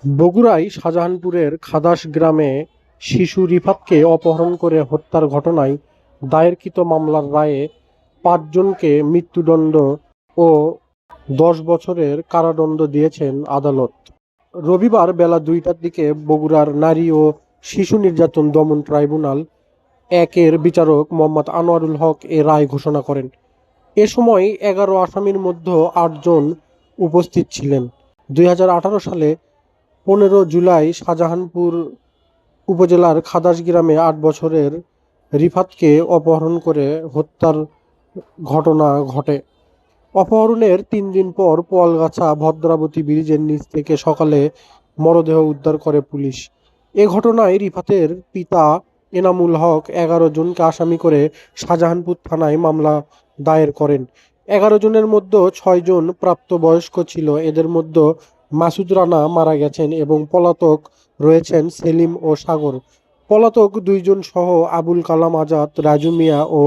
বগুড়ায় শাহজাহানপুরের খাদাস গ্রামে শিশু রিফাতকে অপহরণ করে হত্যার ঘটনায় দায়েরকৃত মামলার রায়ে ৫ জনকে মৃত্যুদণ্ড ও ১০ বছরের কারাদণ্ড দিয়েছেন আদালত। রবিবার বেলা ২টার দিকে বগুড়ার নারী ও শিশু নির্যাতন দমন ট্রাইব্যুনাল ১-এর বিচারক মোহাম্মদ আনোয়ারুল হক এ রায় ঘোষণা করেন। এ সময় ১১ আসামির মধ্যে ৮ জন উপস্থিত ছিলেন। ২০১৮ সালে ১৫ জুলাই শাহজাহানপুর উপজেলার খাদাস গ্রামে ৮ বছরের রিফাতকে অপহরণ করে হত্যার ঘটনা ঘটে। অপহরণের ৩ দিন পর পোয়ালগাছা ভদ্রাবতী ব্রিজের নিচ থেকে সকালে মরদেহ উদ্ধার করে পুলিশ। এ ঘটনায় রিফাতের পিতা এনামুল হক ১১ জনকে আসামি করে শাহজাহানপুর থানায় মামলা দায়ের করেন। ১১ জনের মধ্যে ৬ জন প্রাপ্তবয়স্ক ছিল। এদের মধ্যে মাসুদ রানা মারা গেছেন এবং পলাতক রয়েছেন সেলিম ও সাগর। পলাতক ২ জন সহ আবুল কালাম আজাদ, রাজু মিয়া ও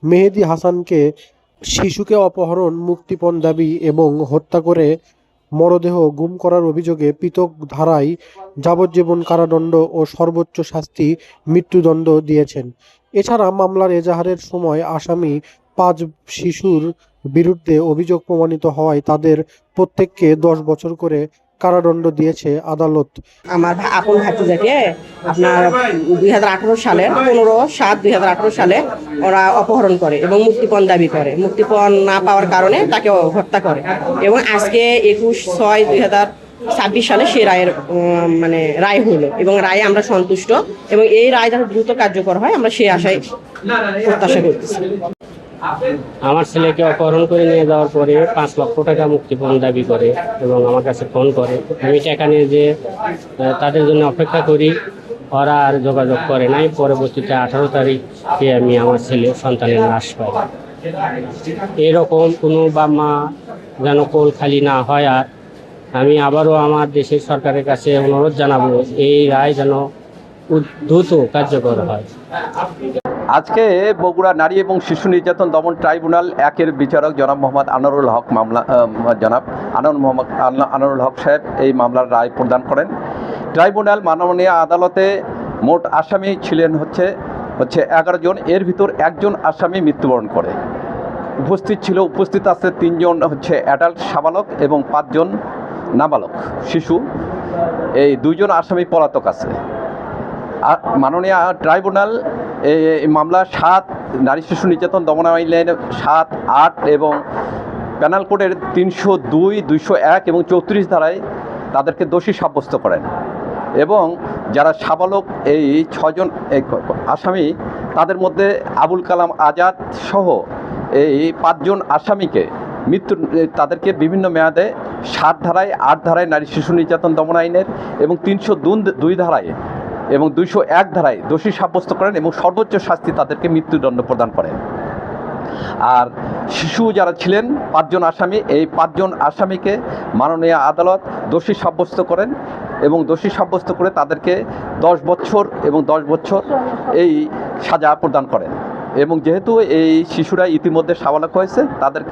মেহেদী হাসানকে শিশুকে অপহরণ, মুক্তিপণ দাবি এবং হত্যা করে মরদেহ গুম করার অভিযোগে পৃথক ধারায় যাবজ্জীবন কারাদণ্ড ও সর্বোচ্চ শাস্তি মৃত্যুদণ্ড দিয়েছেন। এছাড়া মামলার এজাহারের সময় আসামি ৫ শিশুর বিরুদ্ধে অভিযোগ প্রমাণিত হওয়ায় তাদের প্রত্যেককে ১০ বছর করে কারাদণ্ড দিয়েছে আদালত। আমার আপন ভাতিজাকে আপনার ২০১৮ সালের ১৫/৭/২০১৮ সালে ওরা অপহরণ করে এবং মুক্তিপণ দাবি করে। মুক্তিপণ না পাওয়ার কারণে তাকে হত্যা করে এবং আজকে ২১/৬/২০২৬ সালে সে রায়ের রায় হলো এবং রায়ে আমরা সন্তুষ্ট এবং এই রায় যাতে দ্রুত কার্যকর হয় আমরা সেই আশায় প্রত্যাশা করতেছি। আমার ছেলেকে অপহরণ করে নিয়ে যাওয়ার পরে ৫ লক্ষ টাকা মুক্তিপণ দাবি করে এবং আমার কাছে ফোন করে। আমি টাকা নিয়ে যে তাদের জন্য অপেক্ষা করি, ওরা আর যোগাযোগ করে নাই। পরবর্তীতে ১৮ তারিখে আমি আমার ছেলে সন্তানের লাশ পাই। এরকম কোনো বাপ মা যেন কোল খালি না হয়। আর আমি আবারও আমার দেশের সরকারের কাছে অনুরোধ জানাবো, এই রায় যেন দ্রুত কার্যকর হয়। আজকে বগুড়া নারী এবং শিশু নির্যাতন দমন ট্রাইব্যুনাল ১-এর বিচারক জনাব মোহাম্মদ আনোয়ারুল হক জনাব আনোয়ারুল হক সাহেব এই মামলার রায় প্রদান করেন। ট্রাইব্যুনাল মাননীয় আদালতে মোট আসামি ছিলেন হচ্ছে ১১ জন। এর ভিতর ১ জন আসামি মৃত্যুবরণ করে। উপস্থিত আছে ৩ জন অ্যাডাল্ট সাবালক এবং ৫ জন নাবালক শিশু। এই ২ জন আসামি পলাতক আছে। মাননীয় ট্রাইব্যুনাল এই মামলা ৭ নারী শিশু নির্যাতন দমন আইনের ৭, ৮ এবং প্যানাল কোডের ৩০২, ২০১ এবং ৩৪ ধারায় তাদেরকে দোষী সাব্যস্ত করেন এবং যারা সাবালক এই ৬ জন আসামি, তাদের মধ্যে আবুল কালাম আজাদ সহ এই ৫ জন আসামিকে তাদেরকে বিভিন্ন মেয়াদে ৭ ধারায়, ৮ ধারায় নারী শিশু নির্যাতন দমন আইনের এবং ৩০২ ধারায় এবং ২০১ ধারায় দোষী সাব্যস্ত করেন এবং সর্বোচ্চ শাস্তি তাদেরকে মৃত্যুদণ্ড প্রদান করেন। আর শিশু যারা ছিলেন ৫ জন আসামি, এই ৫ জন আসামিকে মাননীয় আদালত দোষী সাব্যস্ত করেন এবং দোষী সাব্যস্ত করে তাদেরকে ১০ বছর এবং ১০ বছর এই সাজা প্রদান করেন। এবং যেহেতু এই শিশুরা ইতিমধ্যে সাবালক হয়েছে, তাদের